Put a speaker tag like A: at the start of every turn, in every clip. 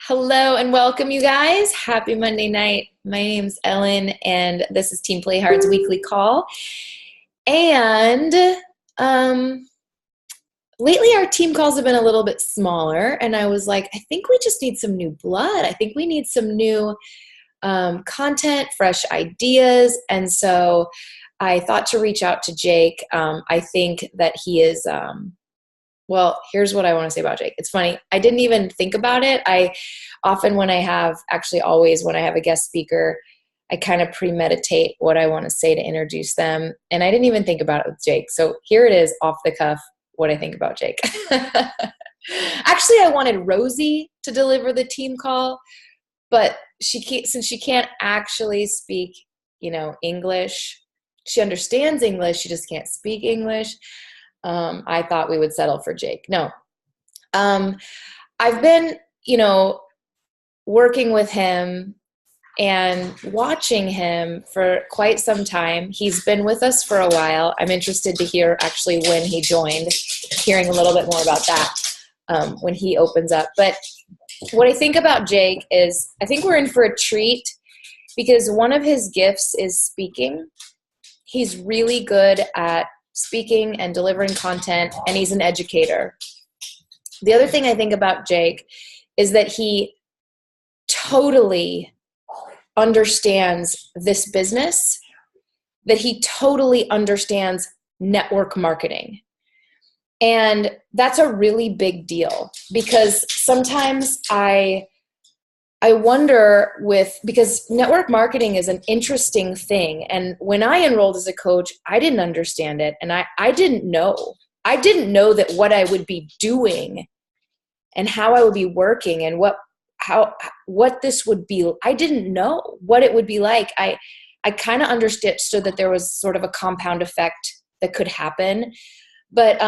A: Hello and welcome, you guys. Happy Monday night. My name's Ellen, and this is Team Play Hard's weekly call. And lately, our team calls have been a little bit smaller, and I was like, I think we just need some new blood. I think we need some new content, fresh ideas. And so I thought to reach out to Jake. I think that he is well, here's what I want to say about Jake. It's funny. I didn't even think about it. I often, always when I have a guest speaker, I kind of premeditate what I want to say to introduce them. And I didn't even think about it with Jake. So here it is off the cuff, what I think about Jake. Actually, I wanted Rosie to deliver the team call, but since she can't actually speak, English, she understands English. She just can't speak English. I thought we would settle for Jake. No. I've been, working with him and watching him for quite some time. He's been with us for a while. I'm interested to hear actually when he joined, hearing a little bit more about that when he opens up. But what I think about Jake is I think we're in for a treat because one of his gifts is speaking. He's really good at speaking and delivering content, and he's an educator. The other thing I think about Jake is that he totally understands this business, that he totally understands network marketing. And that's a really big deal because sometimes I wonder because network marketing is an interesting thing. And when I enrolled as a coach, I didn't understand it. And I didn't know. I didn't know that what I would be doing and how I would be working and what this would be. I didn't know what it would be like. I kind of understood that there was sort of a compound effect that could happen. But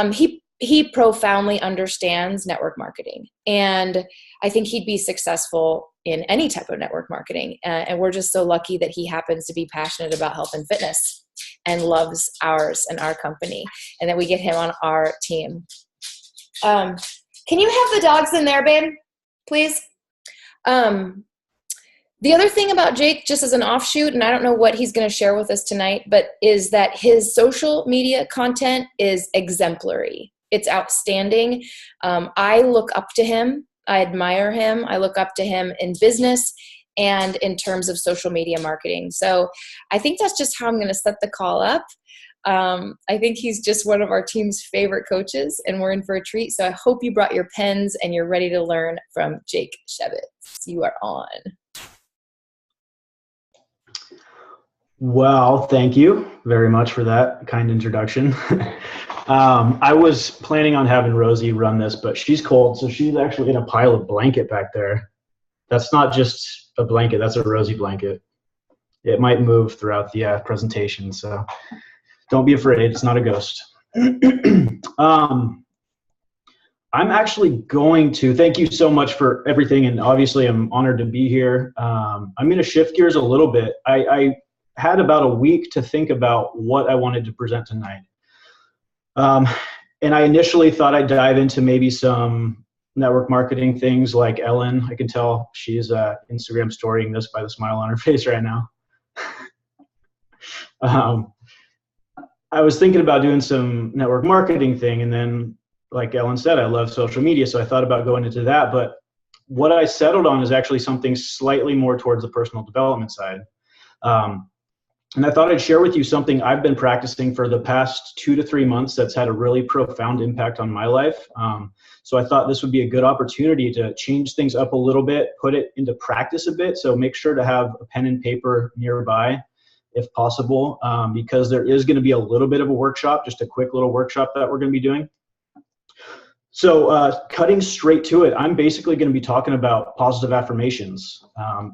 A: he profoundly understands network marketing. And I think he'd be successful in any type of network marketing. And we're just so lucky that he happens to be passionate about health and fitness and loves ours and our company, and that we get him on our team. Can you have the dogs in there, babe, please? The other thing about Jake, just as an offshoot, and I don't know what he's going to share with us tonight, but is that his social media content is exemplary. It's outstanding. I look up to him. I admire him. I look up to him in business and in terms of social media marketing. So I think that's just how I'm going to set the call up. I think he's just one of our team's favorite coaches, and we're in for a treat. So I hope you brought your pens and you're ready to learn from Jake Shebitz. You are on.
B: Well, thank you very much for that kind introduction. I was planning on having Rosie run this, but she's cold, so she's actually in a pile of blanket back there. That's not just a blanket, that's a Rosie blanket. It might move throughout the presentation, so don't be afraid, it's not a ghost. I'm actually going to, thank you so much for everything, and obviously I'm honored to be here. I'm going to shift gears a little bit. I had about a week to think about what I wanted to present tonight. And I initially thought I'd dive into maybe some network marketing things like Ellen. I can tell she's Instagram storying this by the smile on her face right now. I was thinking about doing some network marketing thing, and then like Ellen said, I love social media, so I thought about going into that. But what I settled on is actually something slightly more towards the personal development side. And I thought I'd share with you something I've been practicing for the past 2 to 3 months that's had a really profound impact on my life. So I thought this would be a good opportunity to change things up a little bit, put it into practice a bit. So make sure to have a pen and paper nearby if possible, because there is going to be a little bit of a workshop, just a quick little workshop that we're going to be doing. So cutting straight to it, I'm basically going to be talking about positive affirmations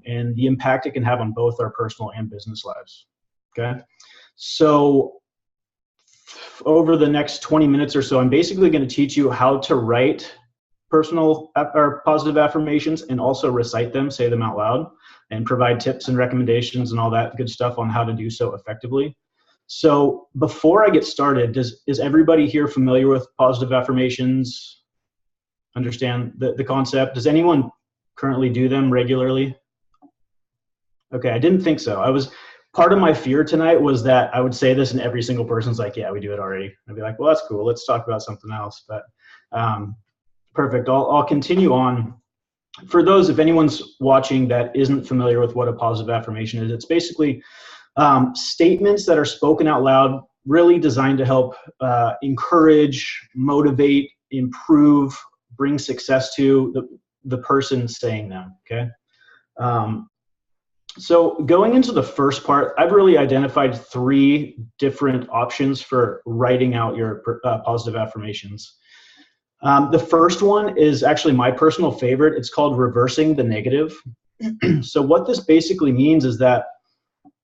B: and the impact it can have on both our personal and business lives. Okay, so over the next 20 minutes or so, I'm basically going to teach you how to write personal or positive affirmations and also recite them, say them out loud, and provide tips and recommendations and all that good stuff on how to do so effectively. So before I get started, is everybody here familiar with positive affirmations? Understand the concept? Does anyone currently do them regularly? Okay, I didn't think so. Part of my fear tonight was that I would say this and every single person's like, yeah, we do it already. I'd be like, well, that's cool. Let's talk about something else. But perfect. I'll continue on. For those, if anyone's watching that isn't familiar with what a positive affirmation is, it's basically statements that are spoken out loud, really designed to help encourage, motivate, improve, bring success to the person saying them, okay? So going into the first part, I've really identified 3 different options for writing out your positive affirmations. The first one is actually my personal favorite. It's called reversing the negative. So what this basically means is that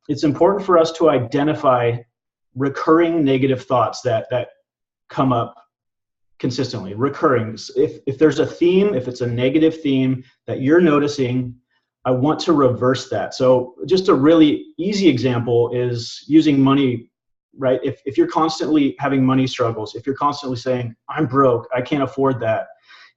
B: it's important for us to identify recurring negative thoughts that come up consistently, recurring. If there's a theme, if it's a negative theme that you're noticing, I want to reverse that. So just a really easy example is using money, right? If you're constantly having money struggles, if you're constantly saying, I'm broke, I can't afford that,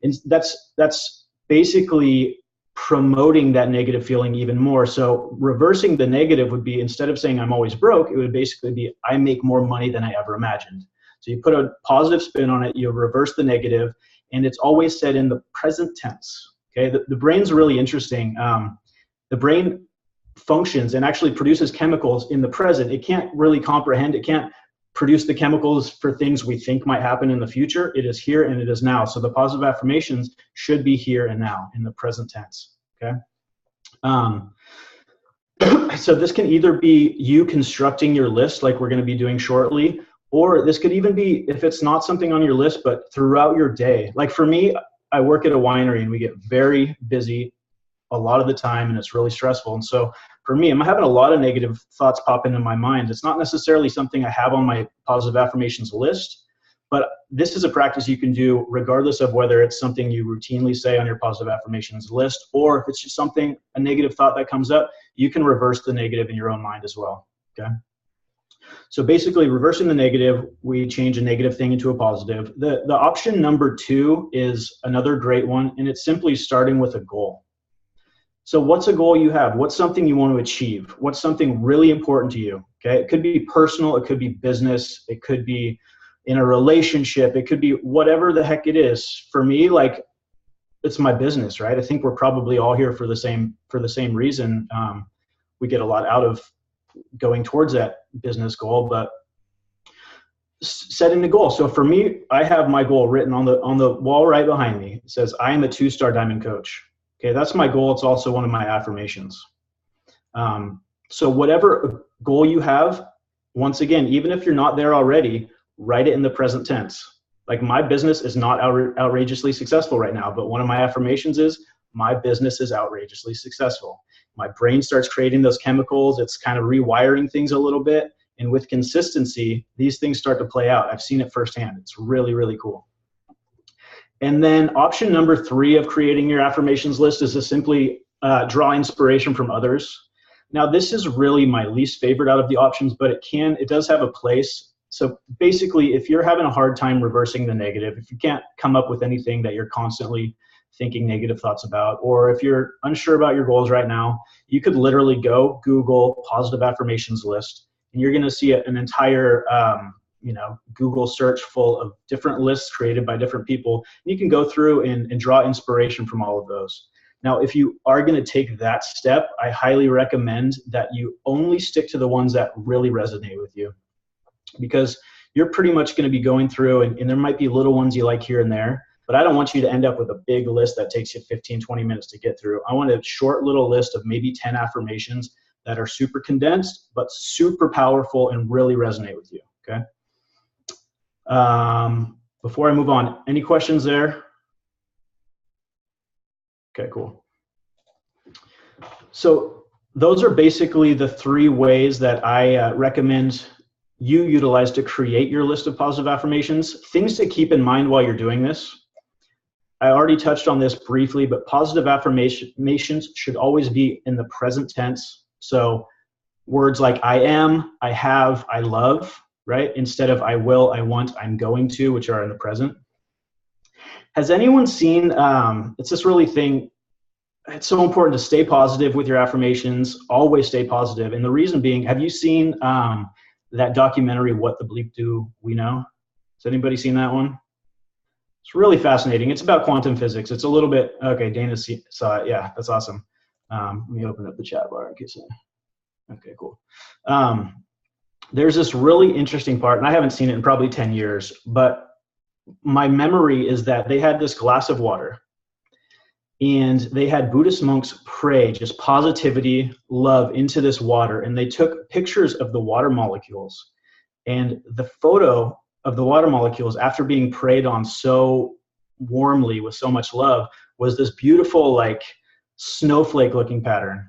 B: and that's basically promoting that negative feeling even more. So reversing the negative would be, instead of saying I'm always broke, it would basically be I make more money than I ever imagined. So you put a positive spin on it, you reverse the negative, and it's always said in the present tense. Okay, the brain's really interesting. The brain functions and actually produces chemicals in the present. It can't really comprehend, it can't produce the chemicals for things we think might happen in the future. It is here and it is now. So the positive affirmations should be here and now in the present tense, okay? So this can either be you constructing your list like we're gonna be doing shortly, or this could even be, if it's not something on your list, but throughout your day. Like for me, I work at a winery and we get very busy a lot of the time and it's really stressful. And so for me, I'm having a lot of negative thoughts pop into my mind. It's not necessarily something I have on my positive affirmations list, but this is a practice you can do regardless of whether it's something you routinely say on your positive affirmations list, or if it's just something, a negative thought that comes up, you can reverse the negative in your own mind as well, okay? So basically reversing the negative, we change a negative thing into a positive. The option number 2 is another great one, and it's simply starting with a goal. So what's a goal you have? What's something you want to achieve? What's something really important to you? Okay, it could be personal, it could be business, it could be in a relationship, it could be whatever the heck it is. For me, like, it's my business, right? I think we're probably all here for the same reason. We get a lot out of going towards that business goal, but setting the goal. So for me, I have my goal written on the wall right behind me. It says, I am a 2-star diamond coach. Okay, that's my goal. It's also one of my affirmations. So whatever goal you have, once again, even if you're not there already, write it in the present tense. Like, my business is not outrageously successful right now, but one of my affirmations is my business is outrageously successful. My brain starts creating those chemicals. It's kind of rewiring things a little bit. And with consistency, these things start to play out. I've seen it firsthand. It's really, really cool. And then option number 3 of creating your affirmations list is to simply draw inspiration from others. Now, this is really my least favorite out of the options, but it does have a place. So basically, if you're having a hard time reversing the negative, if you can't come up with anything that you're constantly thinking negative thoughts about, or if you're unsure about your goals right now, you could literally go Google positive affirmations list, and you're going to see an entire Google search full of different lists created by different people. And you can go through and draw inspiration from all of those. Now, if you are going to take that step, I highly recommend that you only stick to the ones that really resonate with you, because you're pretty much going to be going through, and there might be little ones you like here and there, but I don't want you to end up with a big list that takes you 15, 20 minutes to get through. I want a short little list of maybe 10 affirmations that are super condensed, but super powerful and really resonate with you, okay? Before I move on, any questions there? Okay, cool. So those are basically the 3 ways that I recommend you utilize to create your list of positive affirmations. Things to keep in mind while you're doing this. I already touched on this briefly, but positive affirmations should always be in the present tense. So words like I am, I have, I love, right? Instead of I will, I want, I'm going to, which are in the present. Has anyone seen, it's this really thing, it's so important to stay positive with your affirmations, always stay positive. And the reason being, have you seen that documentary, What the Bleep Do We Know? Has anybody seen that one? It's really fascinating. It's about quantum physics. It's a little bit, okay, Dana saw it. Yeah, that's awesome. Let me open up the chat bar in case okay, cool. There's this really interesting part, and I haven't seen it in probably 10 years, but my memory is that they had this glass of water, and they had Buddhist monks pray just positivity, love into this water, and they took pictures of the water molecules. And the photo of the water molecules, after being prayed on so warmly with so much love, was this beautiful, like, snowflake looking pattern.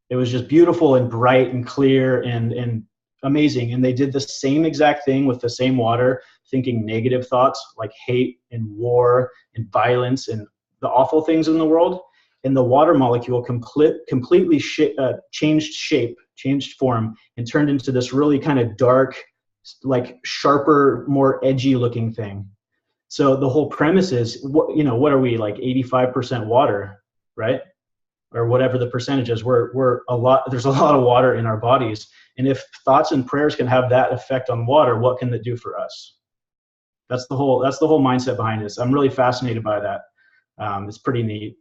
B: It was just beautiful and bright and clear and amazing. And they did the same exact thing with the same water, thinking negative thoughts like hate and war and violence and the awful things in the world. And the water molecule completely changed shape, changed form, and turned into this really kind of dark, like sharper, more edgy looking thing. So the whole premise is, what are we, like 85% water, right? Or whatever the percentage is. There's a lot of water in our bodies. And if thoughts and prayers can have that effect on water, what can it do for us? That's the whole mindset behind this. I'm really fascinated by that. It's pretty neat.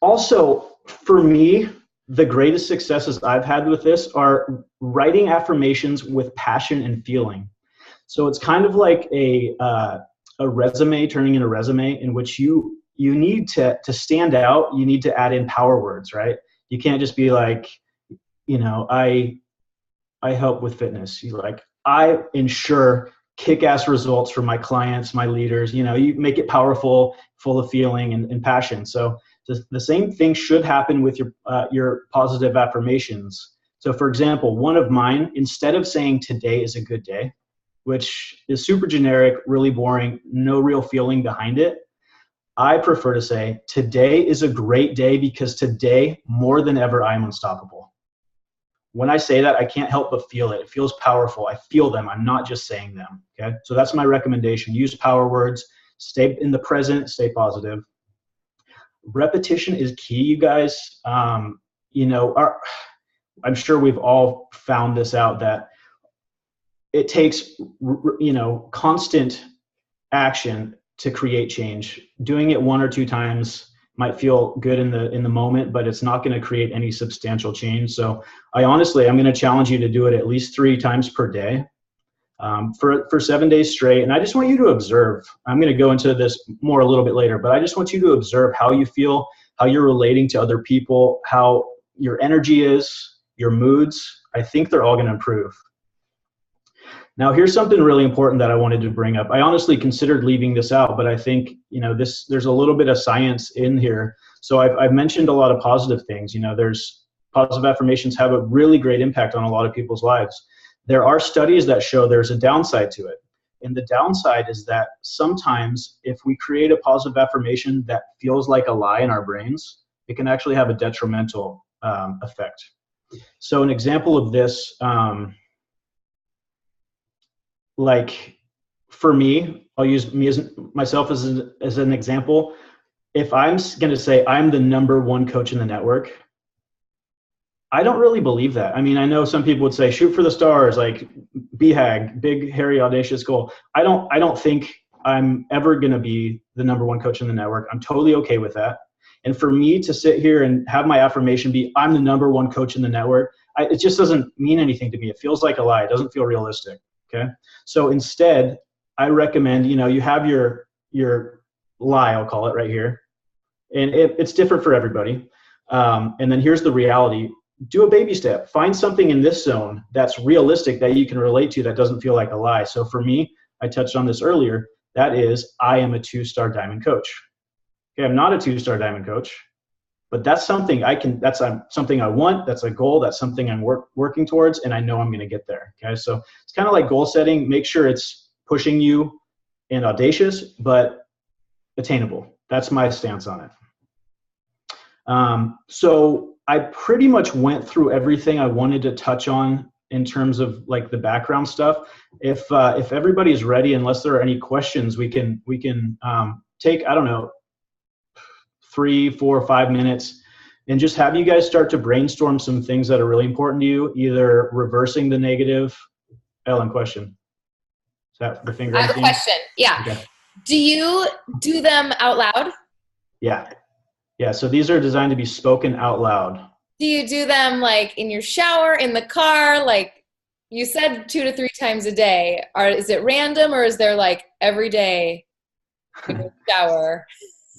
B: Also, for me, the greatest successes I've had with this are writing affirmations with passion and feeling. So it's kind of like a resume, turning in a resume in which you need to stand out. You need to add in power words, right? You can't just be like, I help with fitness. You like, I ensure kick-ass results for my clients, my leaders. You make it powerful, full of feeling and passion. So the same thing should happen with your positive affirmations. So for example, one of mine, instead of saying today is a good day, which is super generic, really boring, no real feeling behind it, I prefer to say today is a great day because today, more than ever, I am unstoppable. When I say that, I can't help but feel it. It feels powerful. I feel them. I'm not just saying them. Okay. So that's my recommendation. Use power words, stay in the present, stay positive. Repetition is key, you guys. I'm sure we've all found this out, that it takes, constant action to create change. Doing it one or two times might feel good in the moment, but it's not going to create any substantial change. So I'm going to challenge you to do it at least 3 times per day for 7 days straight. And I just want you to observe. I'm going to go into this more a little bit later, but I just want you to observe how you feel, how you're relating to other people, how your energy is, your moods. I think they're all going to improve. Now, here's something really important that I wanted to bring up. I honestly considered leaving this out, but I think, there's a little bit of science in here. So I've mentioned a lot of positive things. There's positive affirmations have a really great impact on a lot of people's lives. There are studies that show there's a downside to it. And the downside is that sometimes if we create a positive affirmation that feels like a lie in our brains, it can actually have a detrimental effect. So an example of this, like for me, I'll use myself as an example. If I'm going to say I'm the #1 coach in the network, I don't really believe that. I mean, I know some people would say shoot for the stars, like BHAG, big, hairy, audacious goal. I don't think I'm ever going to be the #1 coach in the network. I'm totally okay with that. And for me to sit here and have my affirmation be I'm the #1 coach in the network, it just doesn't mean anything to me. It feels like a lie. It doesn't feel realistic. Okay. So instead, I recommend, you have your lie, I'll call it right here. And it's different for everybody. And then here's the reality. Do a baby step. Find something in this zone that's realistic that you can relate to that doesn't feel like a lie. So for me, I touched on this earlier. That is, I am a 2-star diamond coach. Okay. I'm not a 2-star diamond coach, but that's something that's something I want. That's a goal. That's something I'm working towards, and I know I'm going to get there. Okay. So it's kind of like goal setting. Make sure it's pushing you and audacious, but attainable. That's my stance on it. So I pretty much went through everything I wanted to touch on in terms of like the background stuff. If everybody is ready, unless there are any questions, we can take, I don't know, 3, 4, 5 minutes, and just have you guys start to brainstorm some things that are really important to you, either reversing the negative. Ellen, question. Is that the fingering
A: I have a
B: thing?
A: question. Yeah.
B: Okay.
A: Do you do them out loud?
B: Yeah. Yeah. So these are designed to be spoken out loud.
A: Do you do them like in your shower, in the car? Like you said 2 to 3 times a day. Is it random or is there like every day in your shower?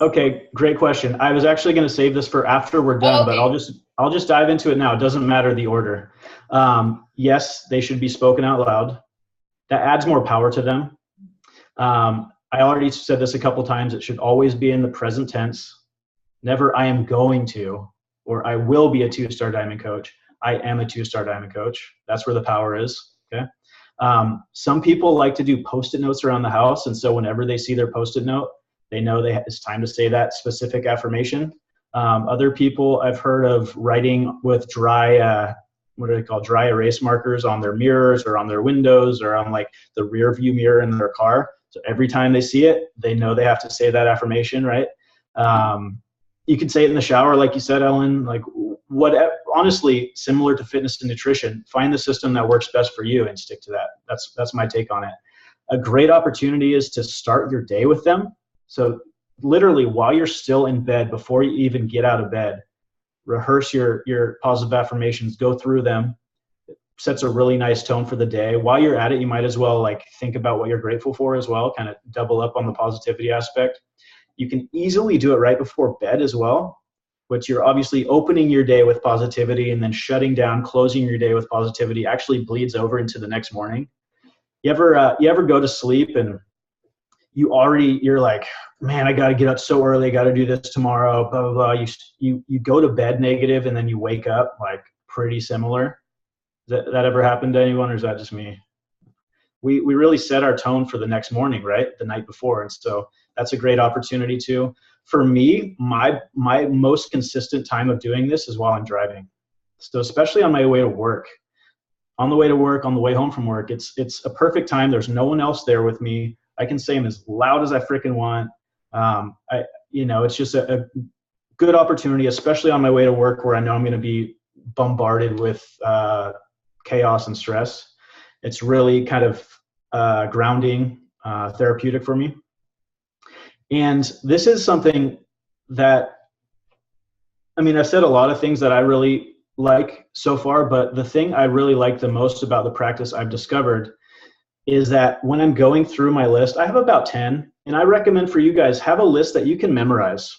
B: Okay, great question. I was actually going to save this for after we're done, but I'll just dive into it now. It doesn't matter the order. Yes, they should be spoken out loud. That adds more power to them. I already said this a couple times. It should always be in the present tense. Never I am going to, or I will be a 2-star diamond coach. I am a 2-star diamond coach. That's where the power is. Okay. Some people like to do Post-it notes around the house. And so whenever they see their Post-it note, they know it's time to say that specific affirmation. Other people I've heard of writing with dry, what do they call, dry erase markers on their mirrors or on their windows or on like the rear view mirror in their car. So every time they see it, they know they have to say that affirmation, right? You can say it in the shower, like you said, Ellen, like whatever, honestly, similar to fitness and nutrition, find the system that works best for you and stick to that. That's my take on it. A great opportunity is to start your day with them. So literally while you're still in bed, before you even get out of bed, rehearse your positive affirmations, go through them. It sets a really nice tone for the day. While you're at it, you might as well like think about what you're grateful for as well, kind of double up on the positivity aspect. You can easily do it right before bed as well, which you're obviously opening your day with positivity and then shutting down, closing your day with positivity actually bleeds over into the next morning. You ever go to sleep and you're like, man, I got to get up so early. I got to do this tomorrow, blah, blah, blah. You go to bed negative and then you wake up like pretty similar. That ever happened to anyone, or is that just me? We really set our tone for the next morning, right? The night before. And so that's a great opportunity too. For me, my most consistent time of doing this is while I'm driving. So especially on my way to work. On the way to work, on the way home from work, it's a perfect time. There's no one else there with me. I can say them as loud as I freaking want. It's just a good opportunity, especially on my way to work where I know I'm going to be bombarded with chaos and stress. It's really kind of grounding, therapeutic for me. And this is something that, I've said a lot of things that I really like so far, but the thing I really like the most about the practice I've discovered is that when I'm going through my list, I have about 10, and I recommend for you guys, have a list that you can memorize.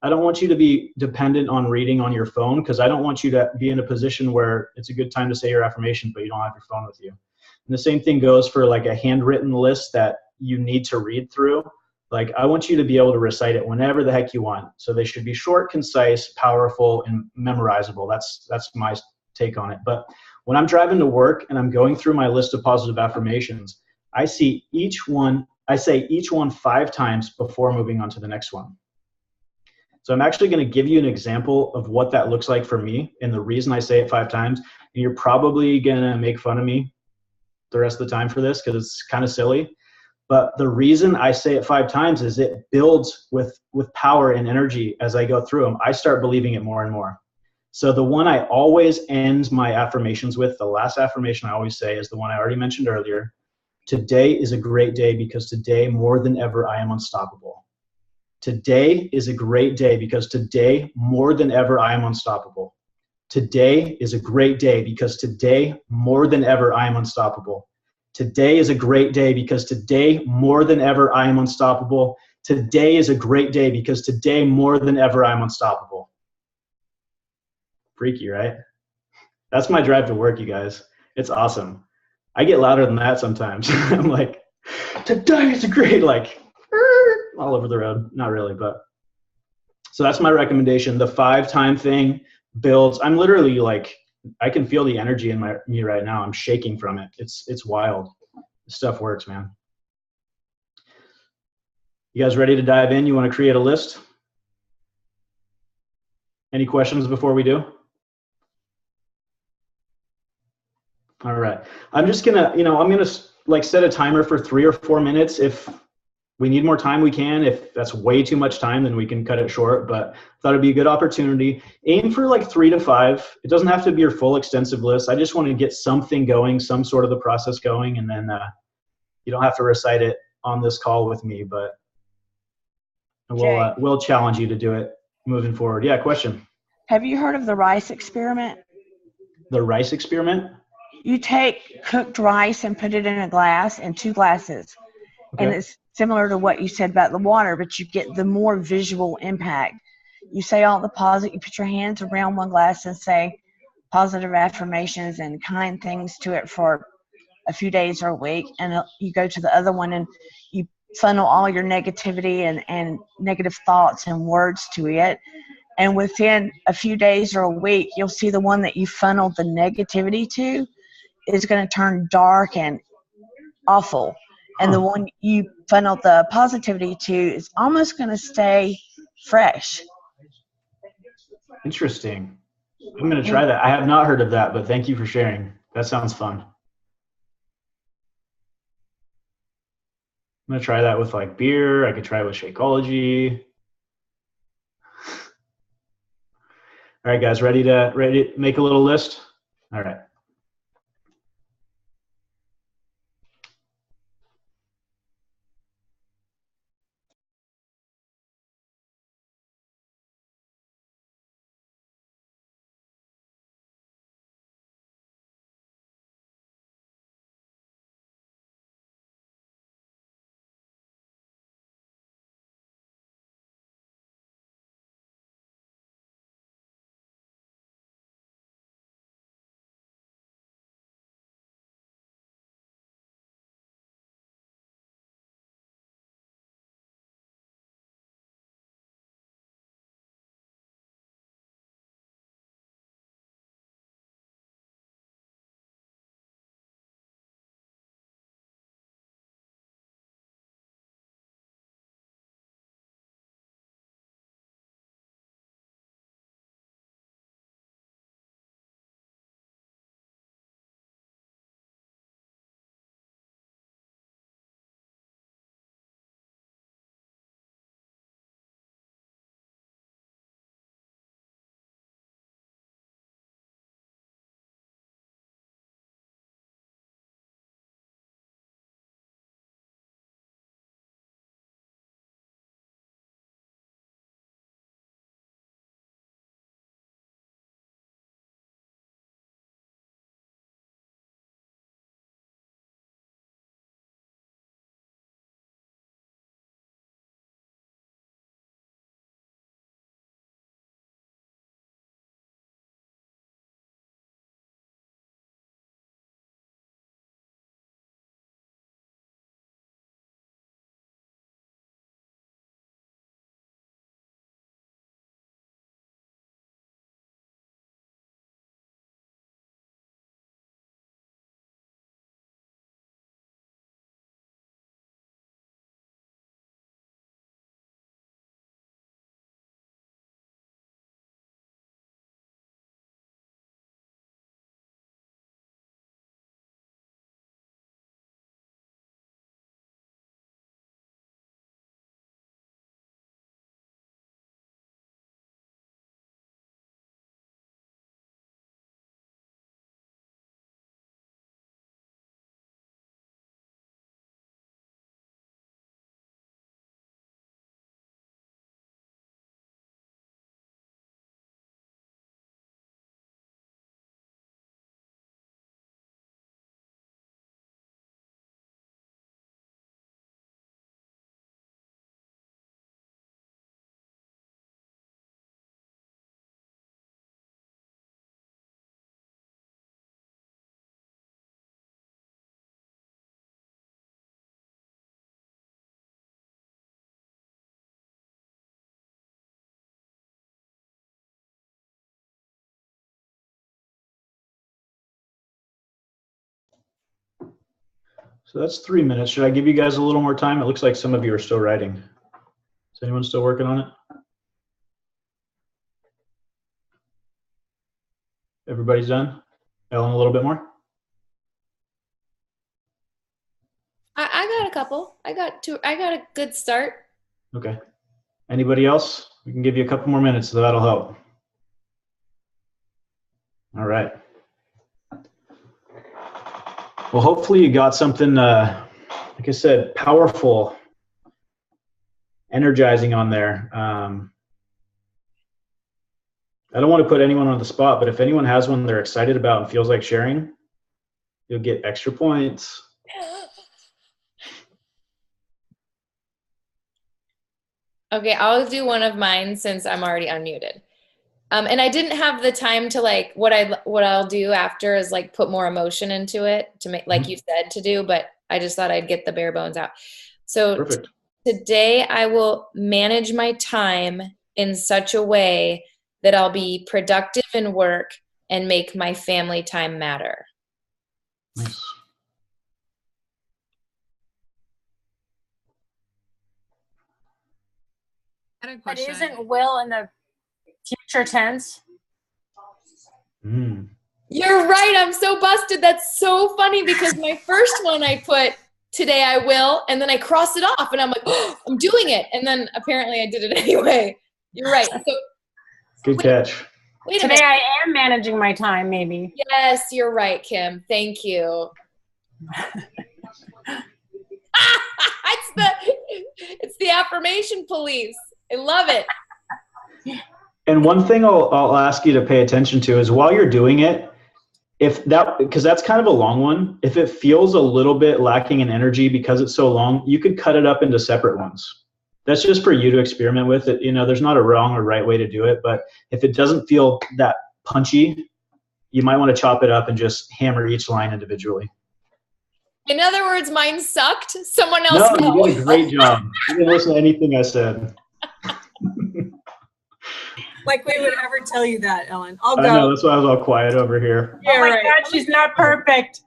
B: I don't want you to be dependent on reading on your phone, because I don't want you to be in a position where it's a good time to say your affirmation, but you don't have your phone with you. And the same thing goes for like a handwritten list that you need to read through. Like, I want you to be able to recite it whenever the heck you want. So they should be short, concise, powerful, and memorizable. That's my take on it. But when I'm driving to work and I'm going through my list of positive affirmations, I say each one 5 times before moving on to the next one. So I'm actually going to give you an example of what that looks like for me and the reason I say it 5 times. And you're probably going to make fun of me the rest of the time for this because it's kind of silly. But the reason I say it 5 times is it builds with power and energy as I go through them. I start believing it more and more. So the one I always end my affirmations with, the last affirmation I always say, is the one I already mentioned earlier. Today is a great day because today, more than ever, I am unstoppable. Today is a great day because today, more than ever, I am unstoppable. Today is a great day because today, more than ever, I am unstoppable. Today is a great day because today, more than ever, I am unstoppable. Today is a great day because today, more than ever, I am unstoppable. Freaky, right? That's my drive to work, you guys. It's awesome. I get louder than that sometimes. I'm like, today is a great, like, all over the road. Not really, but. So that's my recommendation. The 5-time thing builds. I'm literally like, I can feel the energy in me right now. I'm shaking from it. It's wild. This stuff works, man. You guys ready to dive in? You want to create a list? Any questions before we do? All right. I'm just gonna, I'm gonna like set a timer for 3 or 4 minutes. If we need more time, we can. If that's way too much time, then we can cut it short. But I thought it'd be a good opportunity. Aim for like 3 to 5. It doesn't have to be your full extensive list. I just want to get something going, some sort of the process going, and then you don't have to recite it on this call with me, but we'll challenge you to do it moving forward. Yeah, question.
C: Have you heard of the rice experiment?
B: The rice experiment?
C: You take cooked rice and put it in a glass, in 2 glasses. Okay. And it's similar to what you said about the water, but you get the more visual impact. You say all the positive, you put your hands around one glass and say positive affirmations and kind things to it for a few days or a week. And you go to the other one and you funnel all your negativity and negative thoughts and words to it. And within a few days or a week, you'll see the one that you funneled the negativity to is going to turn dark and awful. And the one you funneled the positivity to is almost going to stay fresh.
B: Interesting. I'm going to try that. I have not heard of that, but thank you for sharing. That sounds fun. I'm going to try that with like beer. I could try it with Shakeology. All right, guys, ready to make a little list? All right. So that's 3 minutes. Should I give you guys a little more time? It looks like some of you are still writing. Is anyone still working on it? Everybody's done? Ellen, a little bit more?
A: I got a couple. I got a good start.
B: Okay. Anybody else? We can give you a couple more minutes, so that'll help. All right. Well, hopefully you got something, like I said, powerful, energizing on there. I don't want to put anyone on the spot, but if anyone has one they're excited about and feels like sharing, you'll get extra points.
A: Okay, I'll do one of mine since I'm already unmuted. And I didn't have the time to like what I'll do after is like put more emotion into it to make, like you said, to do, but I just thought I'd get the bare bones out. So today I will manage my time in such a way that I'll be productive in work and make my family time matter.
B: Nice.
D: But isn't will in the future tense?
A: You're right. I'm so busted. That's so funny because my first one I put today I will, and then I crossed it off and I'm like, oh, I'm doing it. And then apparently I did it anyway. You're right. So
B: good catch.
D: Today I am managing my time, maybe.
A: Yes, you're right, Kim. Thank you. It's the affirmation police. I love it.
B: And one thing I'll ask you to pay attention to is while you're doing it, because that's kind of a long one, if it feels a little bit lacking in energy because it's so long, you could cut it up into separate ones. That's just for you to experiment with it. There's not a wrong or right way to do it, but if it doesn't feel that punchy, you might want to chop it up and just hammer each line individually.
A: In other words, mine sucked. Someone else
B: No, you did a great job. You didn't listen to anything I said.
E: Like we would ever tell you that, Ellen. I'll go.
B: I know, that's why I was all quiet over here.
D: Yeah, oh my God, she's not perfect.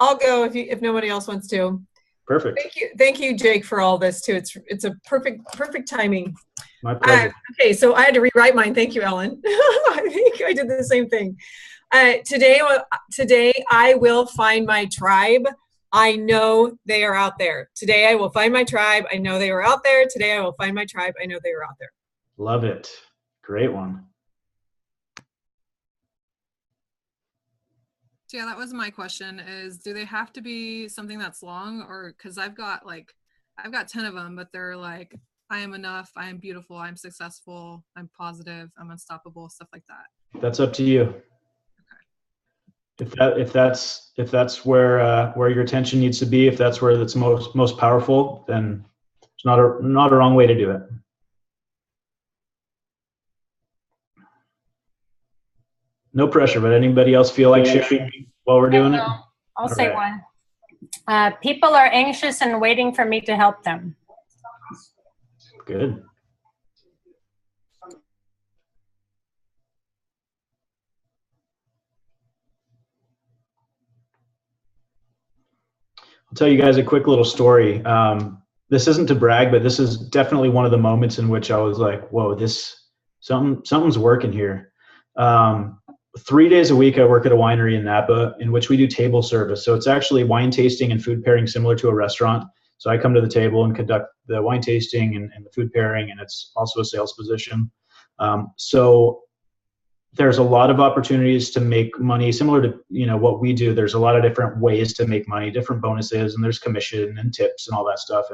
E: I'll go if nobody else wants to.
B: Perfect.
E: Thank you, Jake, for all this too. It's a perfect timing.
B: My pleasure.
E: Okay, so I had to rewrite mine. Thank you, Ellen. I think I did the same thing. Today I will find my tribe. I know they are out there. Today I will find my tribe. I know they are out there. Today I will find my tribe. I know they are out there.
B: Love it. Great one.
F: So yeah, that was my question is, do they have to be something that's long, or because I've got 10 of them, but they're like, I am enough, I am beautiful, I'm successful, I'm positive, I'm unstoppable, stuff like that.
B: That's up to you. Okay. If that's where your attention needs to be, if that's where it's most powerful, then it's not a wrong way to do it. No pressure, but anybody else feel like sharing while we're doing it?
D: I'll say one. People are anxious and waiting for me to help them.
B: Good. I'll tell you guys a quick little story. This isn't to brag, but this is definitely one of the moments in which I was like, whoa, something's working here. 3 days a week, I work at a winery in Napa in which we do table service. So it's actually wine tasting and food pairing similar to a restaurant. So I come to the table and conduct the wine tasting and the food pairing, and it's also a sales position. So there's a lot of opportunities to make money similar to what we do. There's a lot of different ways to make money, different bonuses, and there's commission and tips and all that stuff.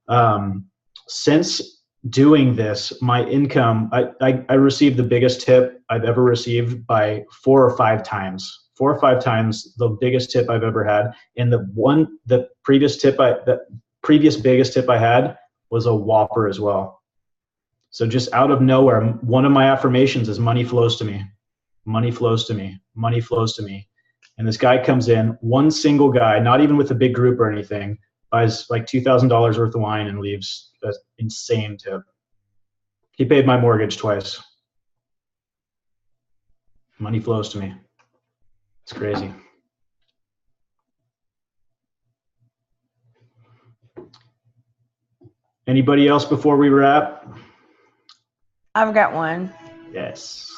B: And since doing this, my income, I received the biggest tip I've ever received by 4 or 5 times. 4 or 5 times the biggest tip I've ever had. And the previous biggest tip I had was a whopper as well. So just out of nowhere, one of my affirmations is money flows to me. Money flows to me. Money flows to me. And this guy comes in, one single guy, not even with a big group or anything, buys like $2,000 worth of wine and leaves an insane tip. He paid my mortgage twice. Money flows to me. It's crazy. Anybody else before we wrap?
C: I've got one.
B: Yes.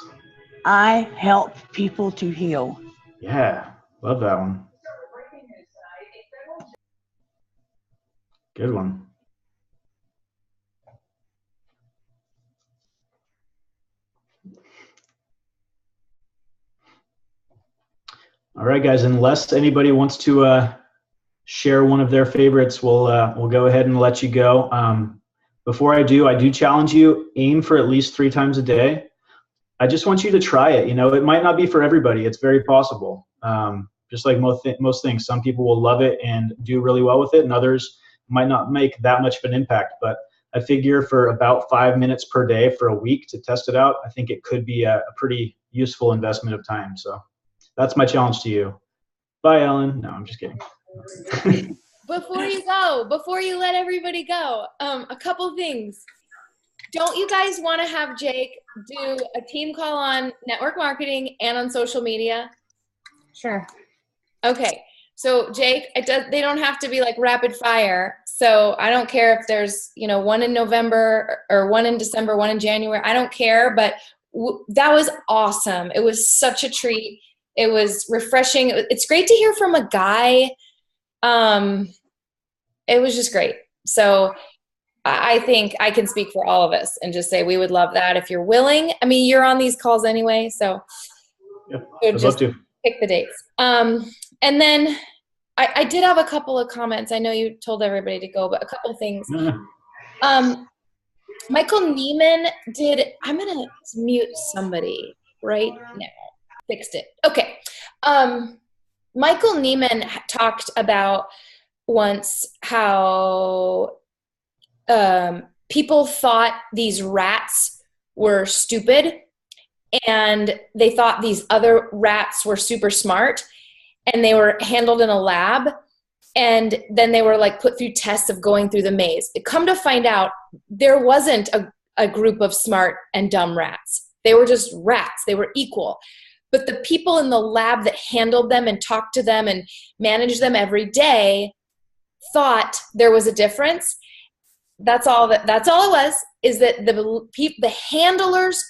C: I help people to heal.
B: Yeah, love that one. Good one. All right, guys, unless anybody wants to share one of their favorites, we'll go ahead and let you go. Before I do challenge you, aim for at least 3 times a day. I just want you to try it. You know, it might not be for everybody. It's very possible. Just like most things, some people will love it and do really well with it, and others might not make that much of an impact. But I figure for about 5 minutes per day for a week to test it out, I think it could be a pretty useful investment of time. So that's my challenge to you. Bye, Ellen. No, I'm just kidding.
A: Before you let everybody go, a couple things. Don't you guys want to have Jake do a team call on network marketing and on social media?
D: Sure.
A: Okay. So Jake, they don't have to be like rapid fire. So I don't care if there's, one in November or one in December, one in January. I don't care, but that was awesome. It was such a treat. It was refreshing. It's great to hear from a guy. It was just great. So I think I can speak for all of us and just say we would love that if you're willing. I mean, you're on these calls anyway, so
B: I'd love to
A: pick the dates. And then I did have a couple of comments. I know you told everybody to go, but a couple of things. Michael Neiman I'm going to mute somebody right now. Fixed it. Okay. Michael Neiman talked about once how people thought these rats were stupid and they thought these other rats were super smart, and they were handled in a lab, and then they were like put through tests of going through the maze. Come to find out, there wasn't a group of smart and dumb rats. They were just rats. They were equal. But the people in the lab that handled them and talked to them and managed them every day thought there was a difference. That's all it was, is that the handlers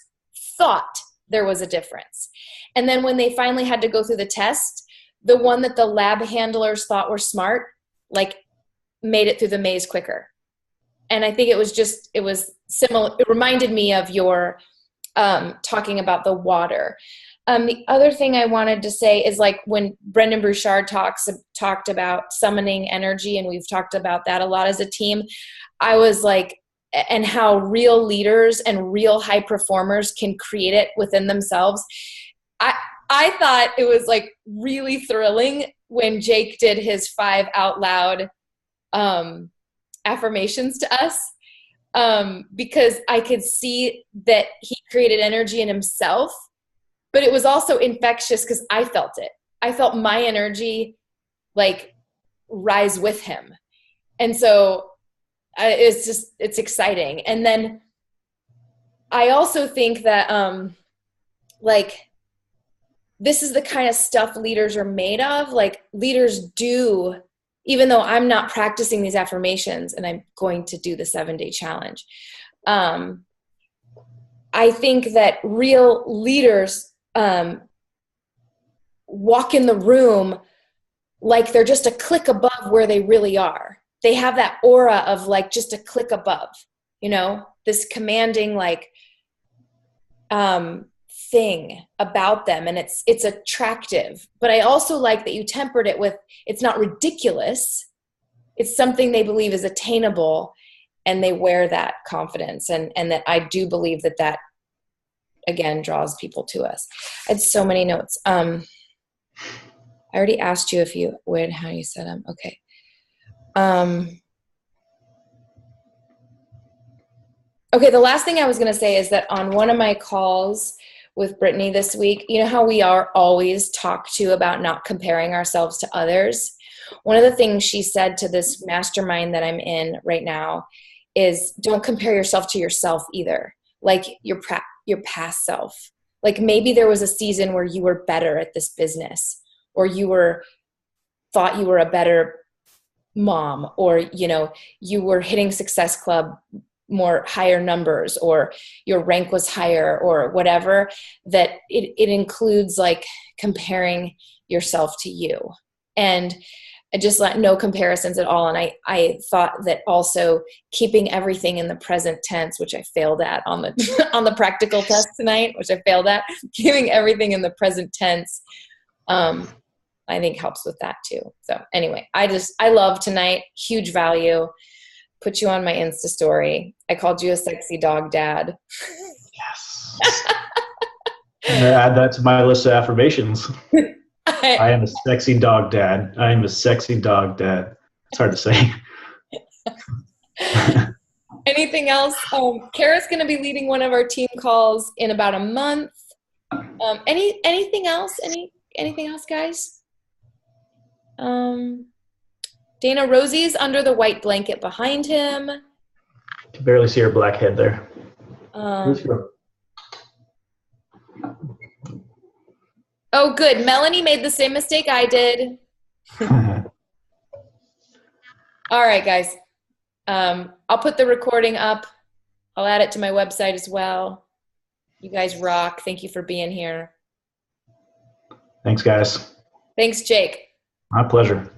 A: thought there was a difference. And then when they finally had to go through the test, the one that the lab handlers thought were smart, made it through the maze quicker. And I think it was similar. It reminded me of your talking about the water. The other thing I wanted to say is when Brendan Burchard talked about summoning energy, and we've talked about that a lot as a team, I was and how real leaders and real high performers can create it within themselves. I thought it was really thrilling when Jake did his 5 out loud affirmations to us, because I could see that he created energy in himself. But it was also infectious because I felt it. I felt my energy rise with him. And so it's exciting. And then I also think that this is the kind of stuff leaders are made of. Leaders do, even though I'm not practicing these affirmations and I'm going to do the 7-day challenge. I think that real leaders walk in the room like they're just a click above where they really are. They have that aura of just a click above, this commanding thing about them, and it's attractive. But I also like that you tempered it with, it's not ridiculous. It's something they believe is attainable, and they wear that confidence, and that I do believe that again draws people to us. I had so many notes. I already asked you how you said them. Okay. Okay, the last thing I was going to say is that on one of my calls with Brittany this week, you know how we are always talked to about not comparing ourselves to others? One of the things she said to this mastermind that I'm in right now is, don't compare yourself to yourself either. Your past self. Maybe there was a season where you were better at this business, or thought you were a better mom, or you were hitting Success Club more higher numbers, or your rank was higher, or whatever. That it includes comparing yourself to you. And I just let no comparisons at all. And I thought that also keeping everything in the present tense, which I failed at on the on the practical test tonight, which I failed at, keeping everything in the present tense, I think helps with that too. So anyway, I love tonight. Huge value. Put you on my Insta story. I called you a sexy dog dad.
B: Yes. I'm gonna add that to my list of affirmations. I am a sexy dog dad. I am a sexy dog dad. It's hard to say.
A: Anything else? Kara's going to be leading one of our team calls in about a month. Anything else? Anything else, guys? Dana, Rosie's under the white blanket behind him.
B: I can barely see her black head there.
A: Oh, good. Melanie made the same mistake I did. All right, guys. I'll put the recording up. I'll add it to my website as well. You guys rock. Thank you for being here.
B: Thanks, guys.
A: Thanks, Jake.
B: My pleasure.